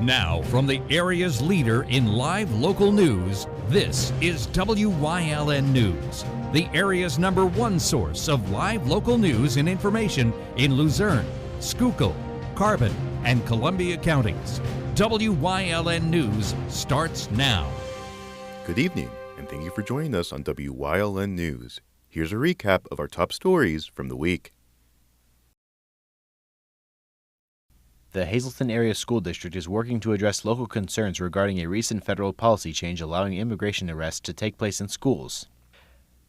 Now, from the area's leader in live local news, this is WYLN News, the area's #1 source of live local news and information in Luzerne, Schuylkill, Carbon, and Columbia counties. WYLN News starts now. Good evening, and thank you for joining us on WYLN News. Here's a recap of our top stories from the week. The Hazleton Area School District is working to address local concerns regarding a recent federal policy change allowing immigration arrests to take place in schools.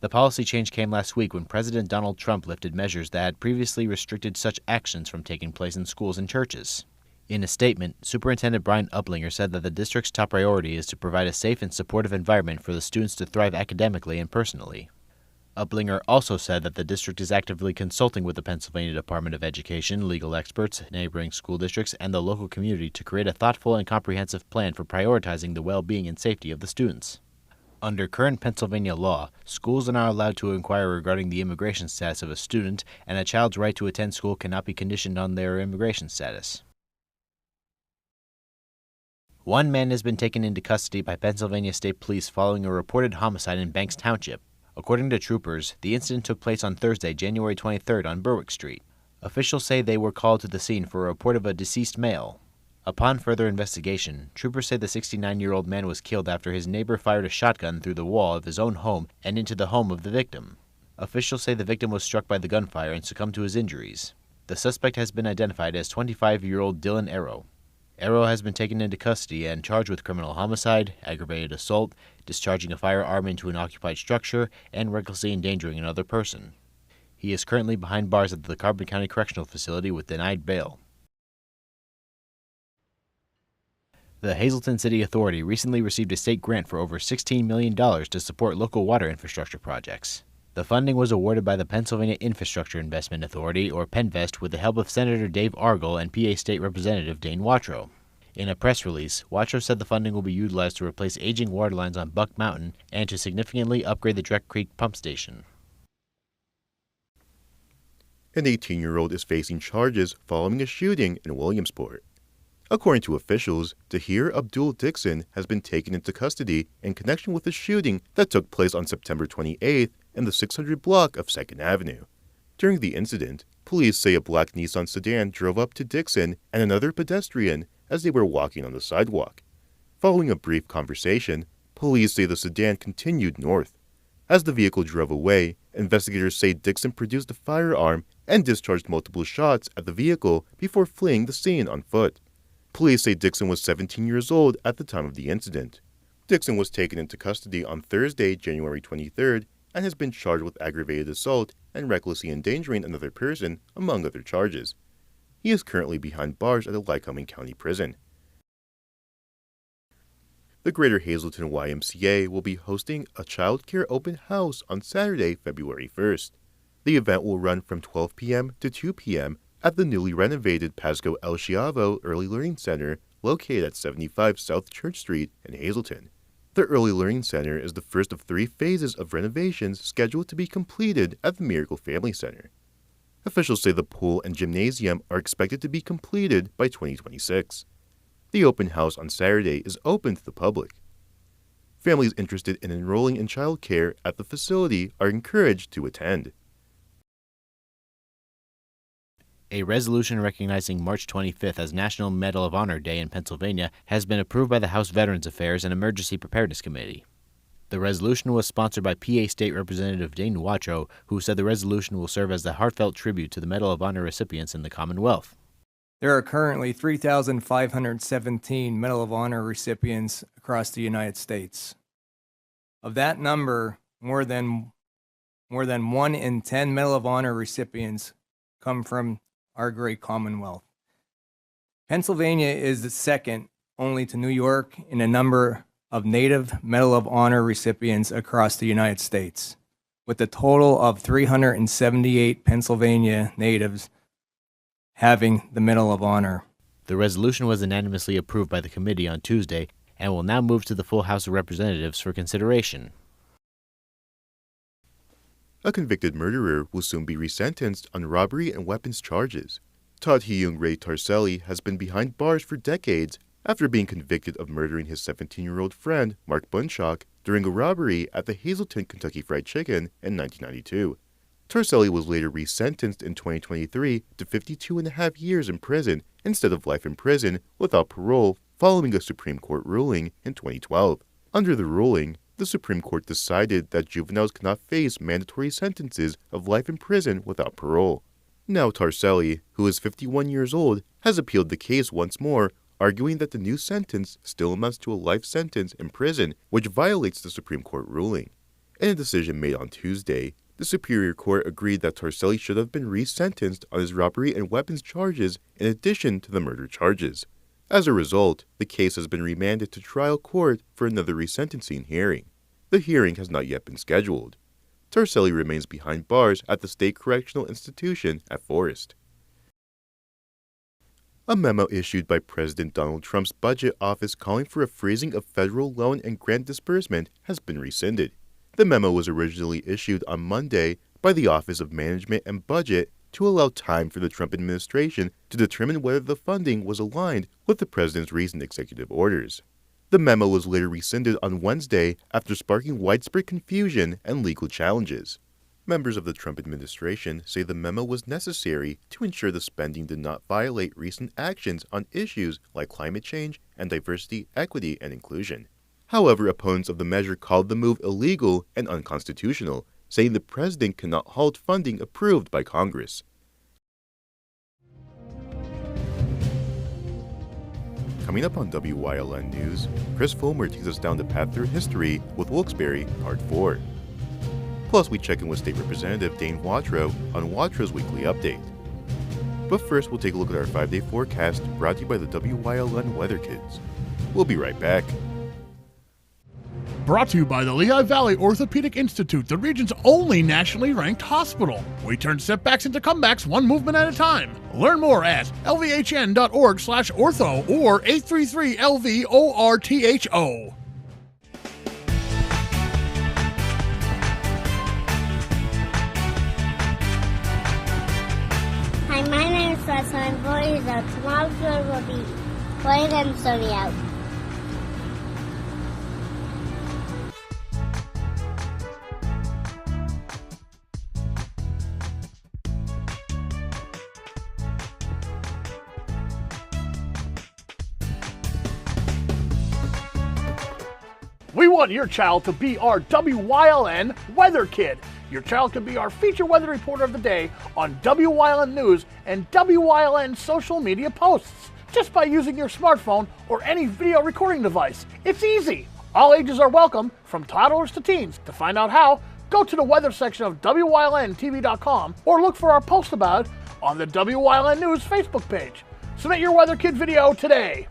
The policy change came last week when President Donald Trump lifted measures that had previously restricted such actions from taking place in schools and churches. In a statement, Superintendent Brian Uplinger said that the district's top priority is to provide a safe and supportive environment for the students to thrive academically and personally. Uplinger also said that the district is actively consulting with the Pennsylvania Department of Education, legal experts, neighboring school districts, and the local community to create a thoughtful and comprehensive plan for prioritizing the well-being and safety of the students. Under current Pennsylvania law, schools are not allowed to inquire regarding the immigration status of a student, and a child's right to attend school cannot be conditioned on their immigration status. One man has been taken into custody by Pennsylvania State Police following a reported homicide in Banks Township. According to troopers, the incident took place on Thursday, January 23rd on Berwick Street. Officials say they were called to the scene for a report of a deceased male. Upon further investigation, troopers say the 69-year-old man was killed after his neighbor fired a shotgun through the wall of his own home and into the home of the victim. Officials say the victim was struck by the gunfire and succumbed to his injuries. The suspect has been identified as 25-year-old Dylan Arrow. Arrow has been taken into custody and charged with criminal homicide, aggravated assault, discharging a firearm into an occupied structure, and recklessly endangering another person. He is currently behind bars at the Carbon County Correctional Facility with denied bail. The Hazleton City Authority recently received a state grant for over $16 million to support local water infrastructure projects. The funding was awarded by the Pennsylvania Infrastructure Investment Authority, or PENVEST, with the help of Senator Dave Argall and PA State Representative Dane Watrow. In a press release, Watrow said the funding will be utilized to replace aging water lines on Buck Mountain and to significantly upgrade the Dreck Creek pump station. An 18-year-old is facing charges following a shooting in Williamsport. According to officials, Tahir Abdul Dixon has been taken into custody in connection with a shooting that took place on September 28th in the 600 block of 2nd Avenue. During the incident, police say a black Nissan sedan drove up to Dixon and another pedestrian as they were walking on the sidewalk. Following a brief conversation, police say the sedan continued north. As the vehicle drove away, investigators say Dixon produced a firearm and discharged multiple shots at the vehicle before fleeing the scene on foot. Police say Dixon was 17 years old at the time of the incident. Dixon was taken into custody on Thursday, January 23rd, and has been charged with aggravated assault and recklessly endangering another person, among other charges. He is currently behind bars at the Lycoming County Prison. The Greater Hazleton YMCA will be hosting a child care open house on Saturday, February 1st. The event will run from 12 p.m. to 2 p.m. at the newly renovated Pasco El Chiavo Early Learning Center located at 75 South Church Street in Hazleton. The Early Learning Center is the first of 3 phases of renovations scheduled to be completed at the Miracle Family Center. Officials say the pool and gymnasium are expected to be completed by 2026. The open house on Saturday is open to the public. Families interested in enrolling in child care at the facility are encouraged to attend. A resolution recognizing March 25th as National Medal of Honor Day in Pennsylvania has been approved by the House Veterans Affairs and Emergency Preparedness Committee. The resolution was sponsored by PA State Representative Dane Watrow, who said the resolution will serve as a heartfelt tribute to the Medal of Honor recipients in the Commonwealth. There are currently 3,517 Medal of Honor recipients across the United States. Of that number, more than 1 in 10 Medal of Honor recipients come from our great Commonwealth. Pennsylvania is the second only to New York in a number of Native Medal of Honor recipients across the United States, with a total of 378 Pennsylvania natives having the Medal of Honor. The resolution was unanimously approved by the committee on Tuesday and will now move to the full House of Representatives for consideration. A convicted murderer will soon be resentenced on robbery and weapons charges. Todd Hyung Ray Tarselli has been behind bars for decades after being convicted of murdering his 17-year-old friend, Mark Bunshock, during a robbery at the Hazleton Kentucky Fried Chicken in 1992. Torselli was later resentenced in 2023 to 52.5 years in prison instead of life in prison without parole following a Supreme Court ruling in 2012. Under the ruling, the Supreme Court decided that juveniles cannot face mandatory sentences of life in prison without parole. Now Torselli, who is 51 years old, has appealed the case once more, arguing that the new sentence still amounts to a life sentence in prison, which violates the Supreme Court ruling. In a decision made on Tuesday, the Superior Court agreed that Torselli should have been resentenced on his robbery and weapons charges in addition to the murder charges. As a result, the case has been remanded to trial court for another resentencing hearing. The hearing has not yet been scheduled. Torselli remains behind bars at the State Correctional Institution at Forest. A memo issued by President Donald Trump's budget office calling for a freezing of federal loan and grant disbursement has been rescinded. The memo was originally issued on Monday by the Office of Management and Budget to allow time for the Trump administration to determine whether the funding was aligned with the president's recent executive orders. The memo was later rescinded on Wednesday after sparking widespread confusion and legal challenges. Members of the Trump administration say the memo was necessary to ensure the spending did not violate recent actions on issues like climate change and diversity, equity, and inclusion. However, opponents of the measure called the move illegal and unconstitutional, saying the president cannot halt funding approved by Congress. Coming up on WYLN News, Chris Fulmer takes us down the path through history with Wilkes-Barre, Part 4. Plus, we check in with State Representative Dane Watrow on Watrow's weekly update. But first, we'll take a look at our 5-day forecast brought to you by the WYLN Weather Kids. We'll be right back. Brought to you by the Lehigh Valley Orthopedic Institute, the region's only nationally ranked hospital. We turn setbacks into comebacks one movement at a time. Learn more at lvhn.org/ortho or 833-LV-ORTHO. Hi, my name is Russ. My voice is out. Tomorrow's good will be bright and sunny out. We want your child to be our WYLN Weather Kid. Your child can be our feature weather reporter of the day on WYLN News and WYLN social media posts, just by using your smartphone or any video recording device. It's easy. All ages are welcome, from toddlers to teens. To find out how, go to the weather section of WYLNTV.com or look for our post about it on the WYLN News Facebook page. Submit your Weather Kid video today.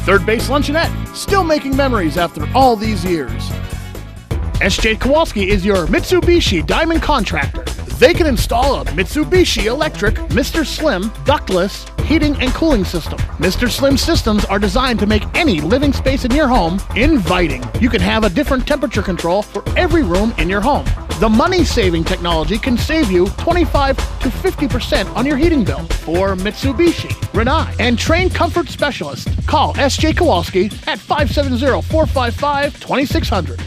Third Base Luncheonette, still making memories after all these years. S.J. Kowalski is your Mitsubishi Diamond contractor. They can install a Mitsubishi electric Mr. Slim ductless heating and cooling system. Mr. Slim systems are designed to make any living space in your home inviting. You can have a different temperature control for every room in your home. The money-saving technology can save you 25 to 50% on your heating bill. For Mitsubishi, Rinnai, and trained comfort specialists, call S.J. Kowalski at 570-455-2600.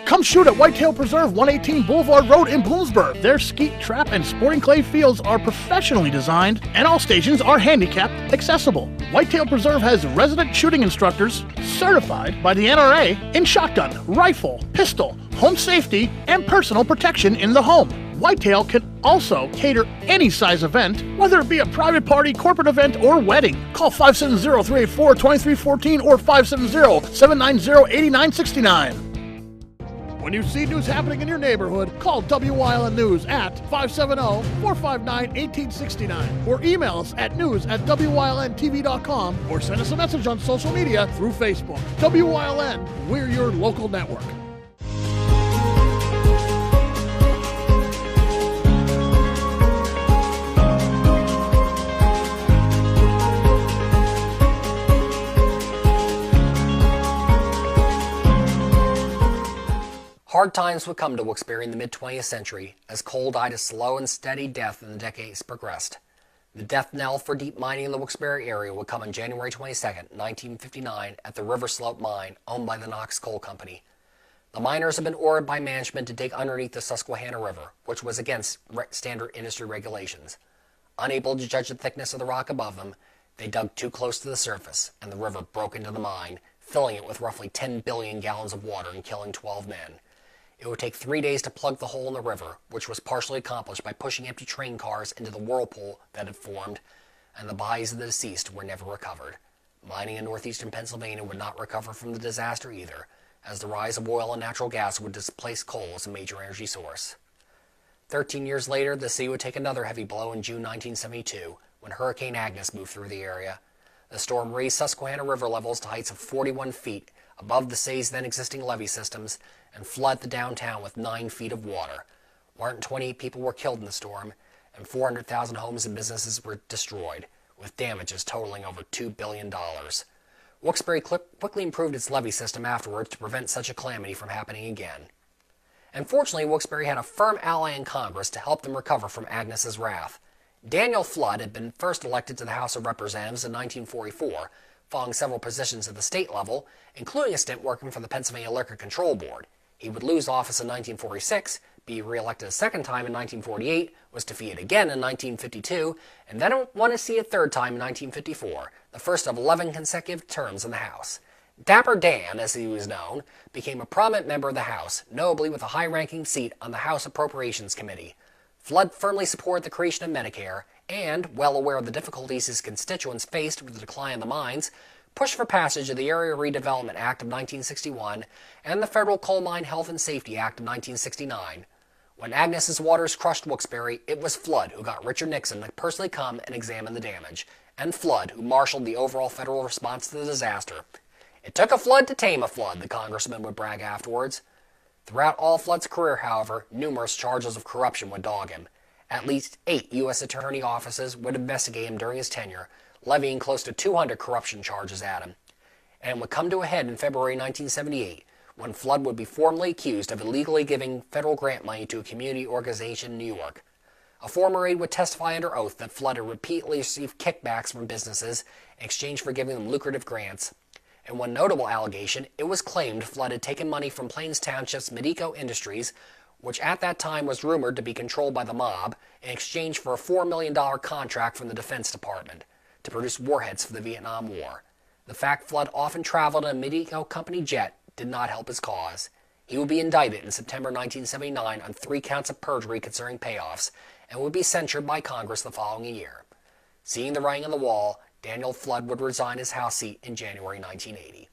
Come shoot at Whitetail Preserve 118 Boulevard Road in Bloomsburg. Their skeet, trap, and sporting clay fields are professionally designed, and all stations are handicapped accessible. Whitetail Preserve has resident shooting instructors certified by the NRA in shotgun, rifle, pistol, home safety, and personal protection in the home. Whitetail can also cater any size event, whether it be a private party, corporate event, or wedding. Call 570-384-2314 or 570-790-8969. When you see news happening in your neighborhood, call WYLN News at 570-459-1869 or email us at news@WYLNTV.com or send us a message on social media through Facebook. WYLN, we're your local network. Hard times would come to Wilkes-Barre in the mid-20th century as coal died a slow and steady death in the decades progressed. The death knell for deep mining in the Wilkes-Barre area would come on January 22, 1959 at the River Slope mine owned by the Knox Coal Company. The miners had been ordered by management to dig underneath the Susquehanna River, which was against standard industry regulations. Unable to judge the thickness of the rock above them, they dug too close to the surface, and the river broke into the mine, filling it with roughly 10 billion gallons of water and killing 12 men. It would take 3 days to plug the hole in the river, which was partially accomplished by pushing empty train cars into the whirlpool that had formed, and the bodies of the deceased were never recovered. Mining in northeastern Pennsylvania would not recover from the disaster either, as the rise of oil and natural gas would displace coal as a major energy source. 13 years later, the city would take another heavy blow in June 1972, when Hurricane Agnes moved through the area. The storm raised Susquehanna River levels to heights of 41 feet above the city's then existing levee systems and flooded the downtown with 9 feet of water. 128 people were killed in the storm, and 400,000 homes and businesses were destroyed, with damages totaling over $2 billion. Wilkes-Barre quickly improved its levee system afterwards to prevent such a calamity from happening again. And fortunately, Wilkes-Barre had a firm ally in Congress to help them recover from Agnes's wrath. Daniel Flood had been first elected to the House of Representatives in 1944, following several positions at the state level, including a stint working for the Pennsylvania Liquor Control Board. He would lose office in 1946, be re-elected a second time in 1948, was defeated again in 1952, and then won his seat a third time in 1954, the first of 11 consecutive terms in the House. Dapper Dan, as he was known, became a prominent member of the House, notably with a high-ranking seat on the House Appropriations Committee. Flood firmly supported the creation of Medicare, and, well aware of the difficulties his constituents faced with the decline of the mines, pushed for passage of the Area Redevelopment Act of 1961 and the Federal Coal Mine Health and Safety Act of 1969. When Agnes's waters crushed Wilkes-Barre, it was Flood who got Richard Nixon to personally come and examine the damage, and Flood who marshaled the overall federal response to the disaster. It took a flood to tame a flood, the congressman would brag afterwards. Throughout all Flood's career, however, numerous charges of corruption would dog him. At least 8 U.S. attorney offices would investigate him during his tenure, levying close to 200 corruption charges at him, and would come to a head in February 1978, when Flood would be formally accused of illegally giving federal grant money to a community organization in New York. A former aide would testify under oath that Flood had repeatedly received kickbacks from businesses in exchange for giving them lucrative grants. In one notable allegation, it was claimed Flood had taken money from Plains Township's Medico Industries, which at that time was rumored to be controlled by the mob, in exchange for a $4 million contract from the Defense Department to produce warheads for the Vietnam War. The fact Flood often traveled in a Medico company jet did not help his cause. He would be indicted in September 1979 on 3 counts of perjury concerning payoffs, and would be censured by Congress the following year. Seeing the writing on the wall, Daniel Flood would resign his House seat in January 1980.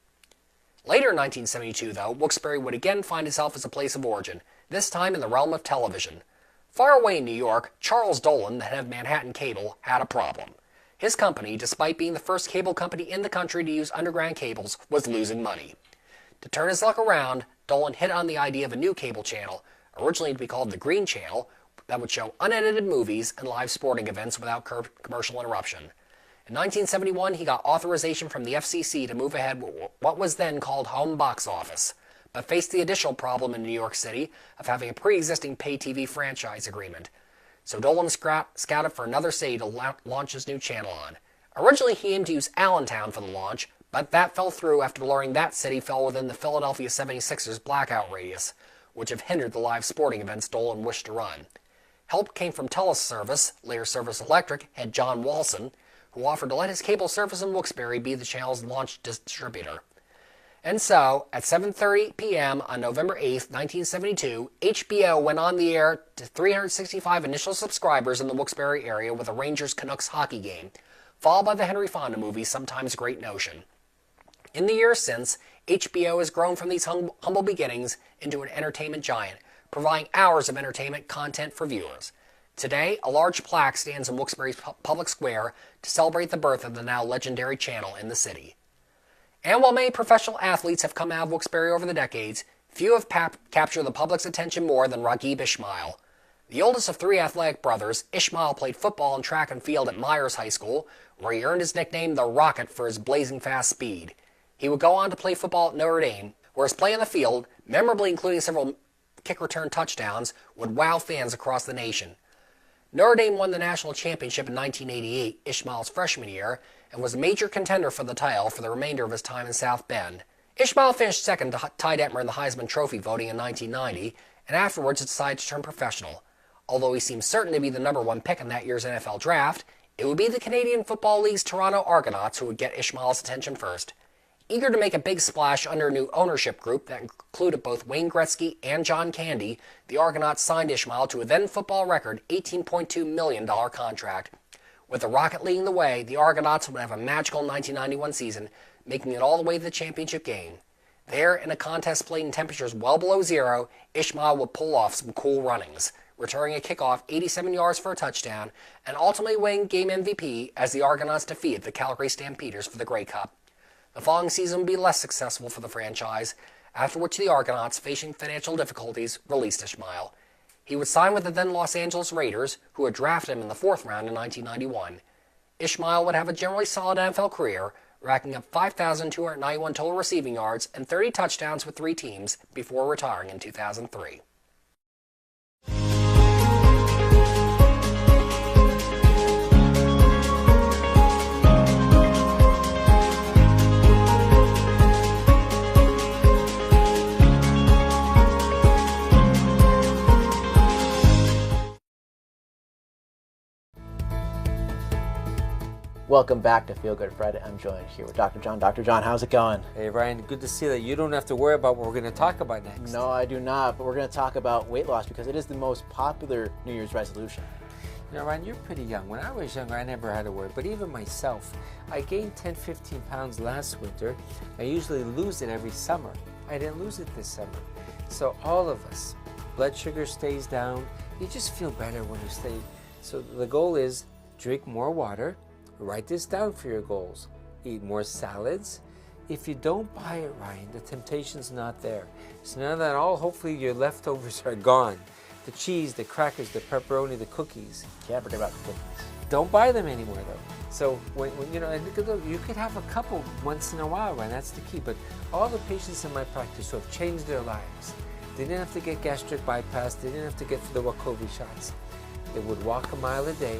Later in 1972, though, Wilkes-Barre would again find itself as a place of origin, this time in the realm of television. Far away in New York, Charles Dolan, the head of Manhattan Cable, had a problem. His company, despite being the first cable company in the country to use underground cables, was losing money. To turn his luck around, Dolan hit on the idea of a new cable channel, originally to be called the Green Channel, that would show unedited movies and live sporting events without commercial interruption. In 1971, he got authorization from the FCC to move ahead with what was then called home box office, but faced the additional problem in New York City of having a pre-existing pay-TV franchise agreement. So Dolan scouted for another city to launch his new channel on. Originally, he aimed to use Allentown for the launch, but that fell through after learning that city fell within the Philadelphia 76ers blackout radius, which have hindered the live sporting events Dolan wished to run. Help came from Teleservice, later Service Electric, head John Walson, who offered to let his cable service in Wilkes-Barre be the channel's launch distributor. And so, at 7:30 p.m. on November 8, 1972, HBO went on the air to 365 initial subscribers in the Wilkes-Barre area with a Rangers-Canucks hockey game, followed by the Henry Fonda movie Sometimes Great Notion. In the years since, HBO has grown from these humble beginnings into an entertainment giant, providing hours of entertainment content for viewers. Today, a large plaque stands in Wilkes-Barre's public square to celebrate the birth of the now legendary channel in the city. And while many professional athletes have come out of Wilkes-Barre over the decades, few have captured the public's attention more than Raghib Ismail. The oldest of three athletic brothers, Ismail played football and track and field at Myers High School, where he earned his nickname the Rocket for his blazing fast speed. He would go on to play football at Notre Dame, where his play on the field, memorably including several kick return touchdowns, would wow fans across the nation. Notre Dame won the national championship in 1988, Ismail's freshman year, and was a major contender for the title for the remainder of his time in South Bend. Ismail finished second to Ty Detmer in the Heisman Trophy voting in 1990, and afterwards decided to turn professional. Although he seems certain to be the number one pick in that year's NFL draft, it would be the Canadian Football League's Toronto Argonauts who would get Ismail's attention first. Eager to make a big splash under a new ownership group that included both Wayne Gretzky and John Candy, the Argonauts signed Ismail to a then football record $18.2 million contract. With the Rocket leading the way, the Argonauts would have a magical 1991 season, making it all the way to the championship game. There, in a contest played in temperatures well below zero, Ismail would pull off some cool runnings, returning a kickoff 87 yards for a touchdown, and ultimately winning game MVP as the Argonauts defeated the Calgary Stampeders for the Grey Cup. The following season would be less successful for the franchise, after which the Argonauts, facing financial difficulties, released Ismail. He would sign with the then Los Angeles Raiders, who had drafted him in the 4th round in 1991. Ismail would have a generally solid NFL career, racking up 5,291 total receiving yards and 30 touchdowns with 3 teams before retiring in 2003. Welcome back to Feel Good Friday. I'm joined here with Dr. John. Dr. John, how's it going? Hey Ryan, good to see that you don't have to worry about what we're going to talk about next. No, I do not, but we're going to talk about weight loss because it is the most popular New Year's resolution. You know, Ryan, you're pretty young. When I was younger, I never had to worry, but even myself, I gained 10, 15 pounds last winter. I usually lose it every summer. I didn't lose it this summer. So all of us, blood sugar stays down. You just feel better when you stay. So the goal is drink more water. Write this down for your goals. Eat more salads. If you don't buy it, Ryan, the temptation's not there. So now that hopefully your leftovers are gone. The cheese, the crackers, the pepperoni, the cookies. Can't forget about the cookies. Don't buy them anymore, though. So when you know, you could have a couple once in a while, Ryan. That's the key. But all the patients in my practice who have changed their lives, they didn't have to get gastric bypass. They didn't have to get the Wegovy shots. They would walk a mile a day,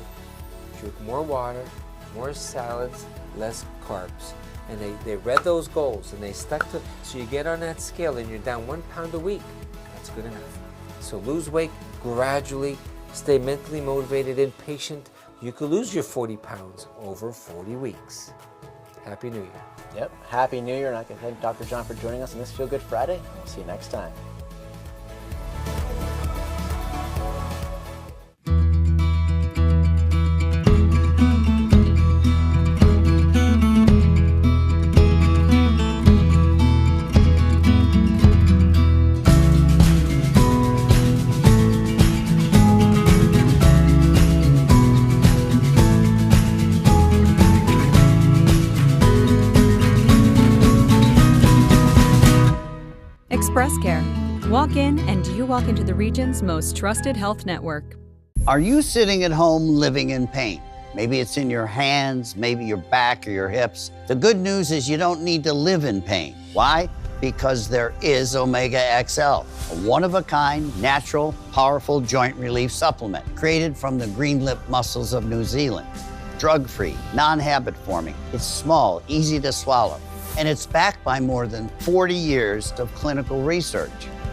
drink more water, more salads, less carbs. And they read those goals and they stuck to, so you get on that scale and you're down 1 pound a week. That's good enough. So lose weight gradually, stay mentally motivated and patient. You could lose your 40 pounds over 40 weeks. Happy New Year. Yep, Happy New Year, and I can thank Dr. John for joining us on this Feel Good Friday. We'll see you next time. Express Care. Walk in and you walk into the region's most trusted health network. Are you sitting at home living in pain? Maybe it's in your hands, maybe your back or your hips. The good news is you don't need to live in pain. Why? Because there is Omega XL, a one-of-a-kind, natural, powerful joint relief supplement created from the green lip mussels of New Zealand. Drug-free, non-habit forming. It's small, easy to swallow. And it's backed by more than 40 years of clinical research.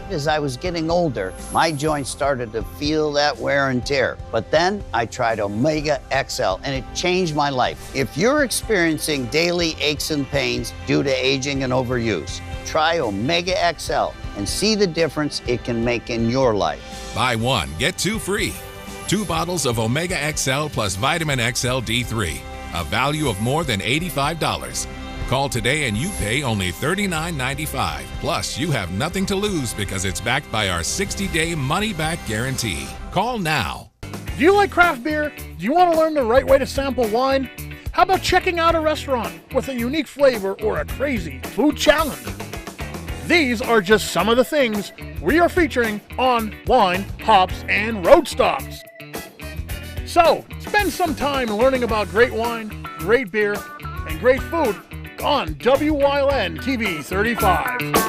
As I was getting older, my joints started to feel that wear and tear. But then I tried Omega XL and it changed my life. If you're experiencing daily aches and pains due to aging and overuse, try Omega XL and see the difference it can make in your life. Buy one, get 2 free. 2 bottles of Omega XL plus Vitamin XL D3, a value of more than $85. Call today and you pay only $39.95. Plus, you have nothing to lose because it's backed by our 60-day money-back guarantee. Call now. Do you like craft beer? Do you want to learn the right way to sample wine? How about checking out a restaurant with a unique flavor or a crazy food challenge? These are just some of the things we are featuring on Wine, Hops, and Road Stops. So, spend some time learning about great wine, great beer, and great food on WYLN TV 35.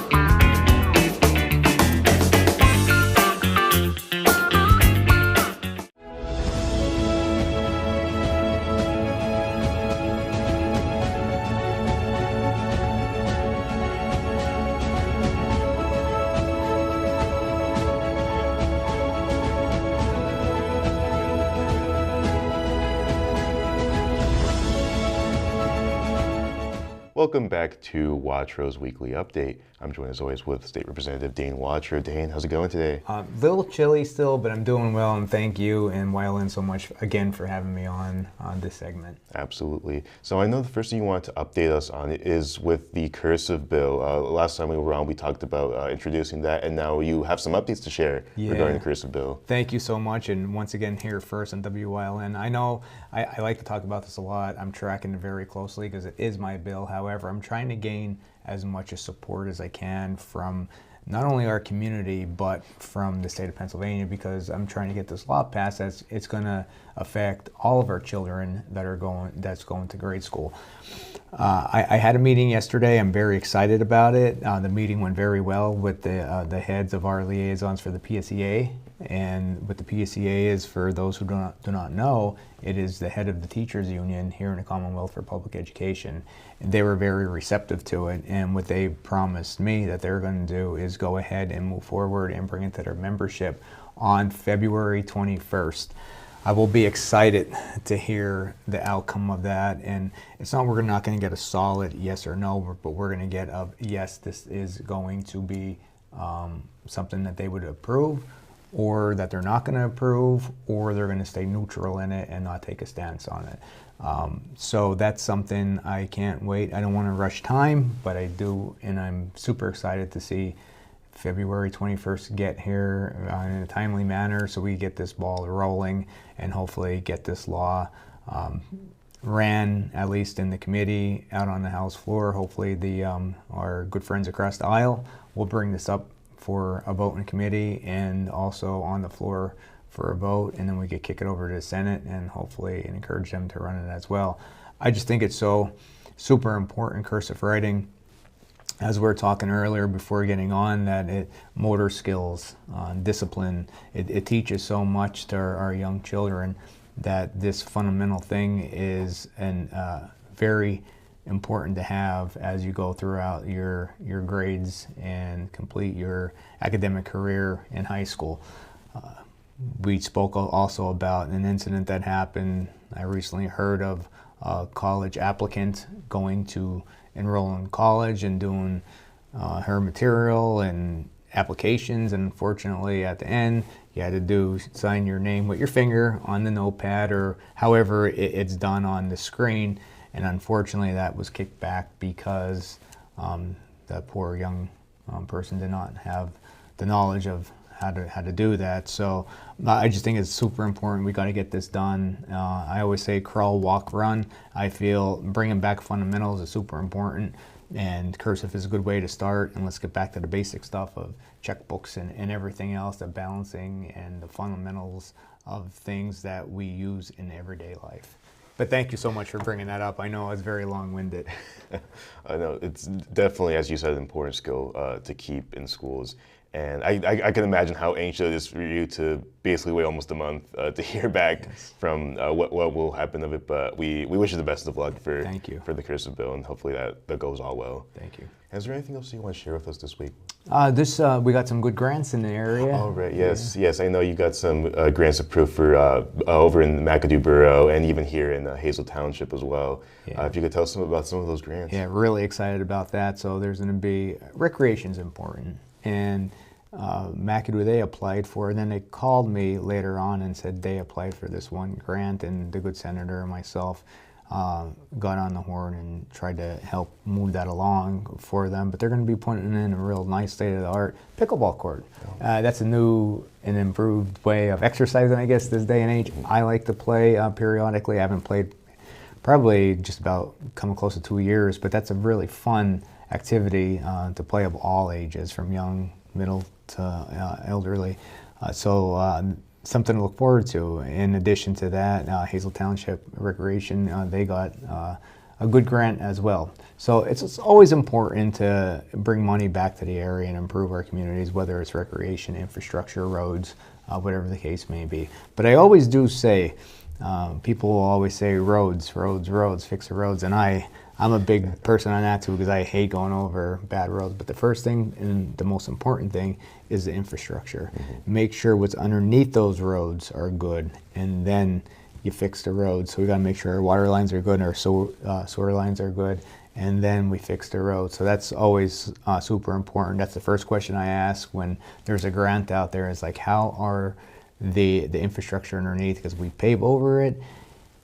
Welcome back to Watro's Weekly Update. I'm joined as always with State Representative Dane Watro. Dane, how's it going today? A little chilly still, but I'm doing well, and thank you and Wyln so much again for having me on this segment. Absolutely. So I know the first thing you wanted to update us on is with the cursive bill. Last time we were on, we talked about introducing that, and now you have some updates to share regarding the cursive bill. Thank you so much, and once again here first on WYLN. I know I like to talk about this a lot. I'm tracking it very closely because it is my bill. However, I'm trying to gain as much support as I can from not only our community but from the state of Pennsylvania, because I'm trying to get this law passed as it's going to affect all of our children that's going to grade school. I had a meeting yesterday. I'm very excited about it. The meeting went very well with the heads of our liaisons for the PSEA. And what the PSEA is, for those who do not know, it is the head of the teachers union here in the Commonwealth for Public Education. And they were very receptive to it, and what they promised me that they're going to do is go ahead and move forward and bring it to their membership on February 21st. I will be excited to hear the outcome of that, and it's not we're not going to get a solid yes or no, but we're going to get a yes, this is going to be something that they would approve, or that they're not going to approve, or they're going to stay neutral in it and not take a stance on it. So that's something I can't wait. I don't want to rush time, but I do, and I'm super excited to see February 21st get here in a timely manner so we get this ball rolling and hopefully get this law ran, at least in the committee, out on the House floor. Hopefully our good friends across the aisle will bring this up for a vote in committee and also on the floor for a vote, and then we could kick it over to the Senate and hopefully encourage them to run it as well. I just think it's so super important, cursive writing, as we were talking earlier before getting on, that motor skills, discipline, it teaches so much to our young children, that this fundamental thing is very important to have as you go throughout your grades and complete your academic career in high school. We spoke also about an incident that happened. I recently heard of a college applicant going to enroll in college and doing her material and applications, and unfortunately at the end you had to sign your name with your finger on the notepad, or however it's done on the screen, and unfortunately that was kicked back because that poor young person did not have the knowledge of how to do that. So I just think it's super important. We got to get this done. I always say crawl, walk, run. I feel bringing back fundamentals is super important, and cursive is a good way to start. And let's get back to the basic stuff of checkbooks and everything else, the balancing and the fundamentals of things that we use in everyday life. But thank you so much for bringing that up. I know it's very long-winded. I know, it's definitely, as you said, an important skill to keep in schools. And I can imagine how anxious it is for you to basically wait almost a month to hear back from what will happen of it. But we wish you the best of luck for the cursive bill, and hopefully that goes all well. Thank you. Is there anything else you want to share with us this week? We got some good grants in the area. Oh, right, yes. Yeah. Yes, I know you got some grants approved for over in the McAdoo Borough and even here in Hazel Township as well. Yeah. If you could tell us about some of those grants. Yeah, really excited about that. So there's going to be, recreation's important. And McAdoo, they applied for it, and then they called me later on and said they applied for this one grant, and the good senator and myself got on the horn and tried to help move that along for them. But they're going to be putting in a real nice state-of-the-art pickleball court. That's a new and improved way of exercising, I guess, this day and age. I like to play periodically. I haven't played probably just about coming close to 2 years, but that's a really fun activity to play of all ages, from young, middle to elderly. Something to look forward to. In addition to that, Hazel Township Recreation, they got a good grant as well. So it's always important to bring money back to the area and improve our communities, whether it's recreation, infrastructure, roads, whatever the case may be. But I always do say, people will always say roads, roads, roads, fix the roads, and I'm a big person on that too, because I hate going over bad roads. But the first thing and the most important thing is the infrastructure. Make sure what's underneath those roads are good, and then you fix the roads. So we got to make sure our water lines are good, and our sewer lines are good, and then we fix the road. So that's always super important. That's the first question I ask when there's a grant out there, is like, how are the infrastructure underneath? Because we pave over it,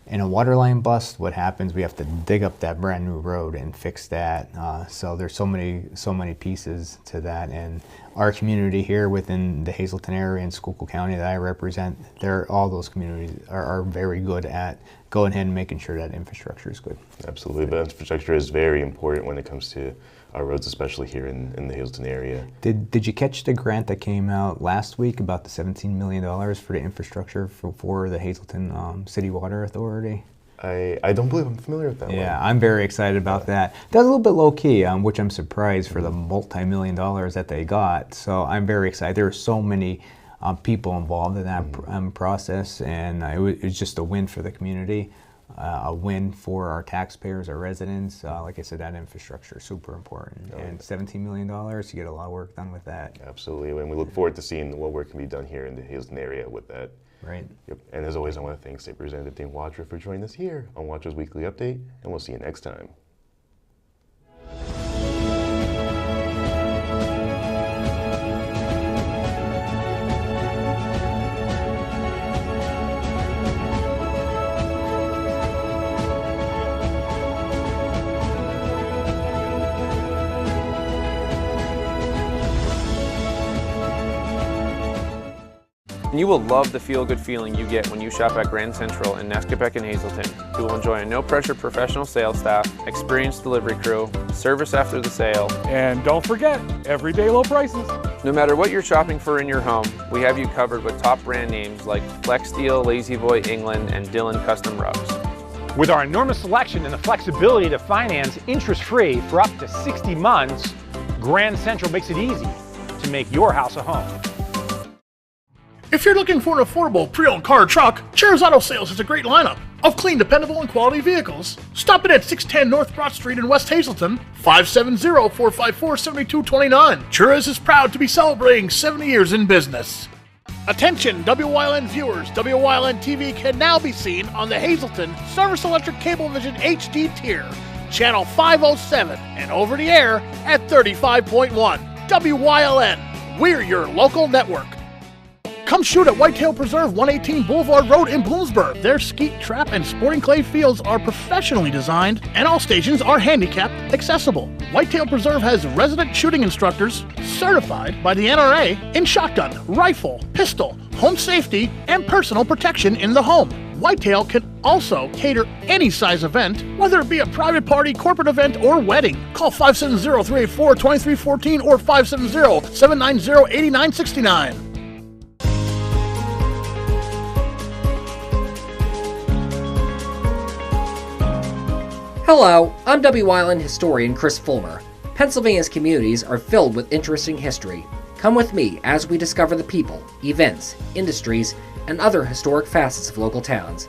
and a water line bust, what happens? We have to dig up that brand new road and fix that. So there's so many pieces to that. And our community here within the Hazleton area and Schuylkill County that I represent, all those communities are very good at going ahead and making sure that infrastructure is good. Absolutely, but infrastructure is very important when it comes to our roads, especially here in the Hazleton area. Did you catch the grant that came out last week about the $17 million for the infrastructure for the Hazleton City Water Authority? I don't believe I'm familiar with that one. Yeah, I'm very excited about that. That's a little bit low key, which I'm surprised for the multi-million dollars that they got. So I'm very excited. There are so many people involved in that process, and it was just a win for the community. A win for our taxpayers, our residents. Like I said, that infrastructure is super important. And $17 million, you get a lot of work done with that. Absolutely, and we look forward to seeing what work can be done here in the Hazleton area with that. Right. Yep. And as always, I want to thank State Representative Dane Watcher for joining us here on Watcher's Weekly Update, and we'll see you next time. You will love the feel-good feeling you get when you shop at Grand Central in Nescopeck and Hazleton. You will enjoy a no-pressure professional sales staff, experienced delivery crew, service after the sale, and don't forget, everyday low prices. No matter what you're shopping for in your home, we have you covered with top brand names like Flex Steel, Lazy Boy, England, and Dillon Custom Rugs. With our enormous selection and the flexibility to finance interest-free for up to 60 months, Grand Central makes it easy to make your house a home. If you're looking for an affordable pre-owned car or truck, Cher's Auto Sales has a great lineup of clean, dependable, and quality vehicles. Stop in at 610 North Broad Street in West Hazleton, 570-454-7229. Cher's is proud to be celebrating 70 years in business. Attention WYLN viewers, WYLN TV can now be seen on the Hazleton Service Electric Cablevision HD tier, channel 507, and over the air at 35.1. WYLN, we're your local network. Come shoot at Whitetail Preserve, 118 Boulevard Road in Bloomsburg. Their skeet, trap, and sporting clay fields are professionally designed, and all stations are handicap accessible. Whitetail Preserve has resident shooting instructors certified by the NRA in shotgun, rifle, pistol, home safety, and personal protection in the home. Whitetail can also cater any size event, whether it be a private party, corporate event, or wedding. Call 570-384-2314 or 570-790-8969. Hello, I'm WYLN historian Chris Fulmer. Pennsylvania's communities are filled with interesting history. Come with me as we discover the people, events, industries, and other historic facets of local towns.